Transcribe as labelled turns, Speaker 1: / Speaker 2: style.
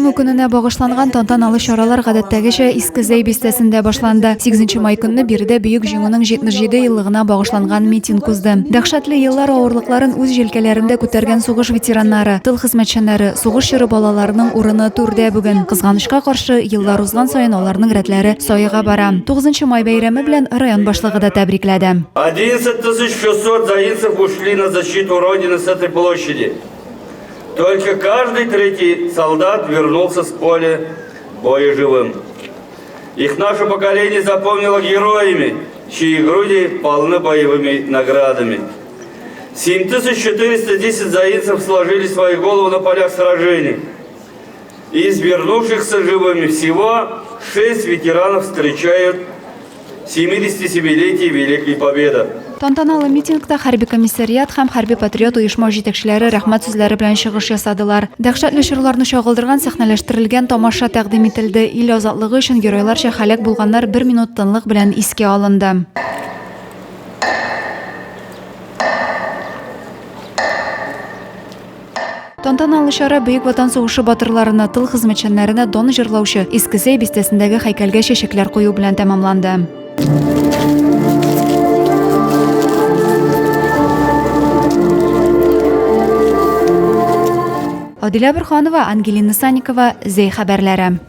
Speaker 1: җиңү көненә багышланган тантаналы чаралар гадәттәгечә Иске бистәсендә башланды. 8 май көнне биредә бөек җиңүнең 77 еллыгына багышланган митинг узды. Дәһшәтле еллар авырлыкларын үз җилкәләрендә күтәргән сугыш ветераннары, тыл хезмәтчәннәре, сугыш чоры балаларының урыны түрдә бүген. Кызганычка каршы, еллар узган саен аларның рәтләре саега бара. 9 май бәйрәме белән район башлыгы да тәбрикләде.
Speaker 2: 11600 заинцев ушли на защиту Родины с этой площади. Только каждый третий солдат вернулся с поля боя живым. Их наше поколение запомнило героями, чьи груди полны боевыми наградами. 7410 заинцев сложили свои головы на полях сражений. Из вернувшихся живыми всего 6 ветеранов встречают 77-летие Великой Победы.
Speaker 1: Тантаналы митингта хәрби комиссариат һәм хәрби патриот оешма җитәкчеләре рәхмәт сүзләре белән чыгыш ясадылар. Дәһшәтле чорларны чагылдырган сәхнәләштерелгән тамаша тәкъдим ителде. Ил азатлыгы өчен геройларча һәлак булганнар 1 минут тынлык белән искә алынды. Тантаналы чара Бөек Ватан сугышы батырларына, тыл хезмәтчәннәренә дан җырлаучы Иске бистәсендәге һәйкәлгә чәчәкләр кую белән тәмамланды. Адилә Бирханова, Ангелина Санникова, Зей хәбәрләре.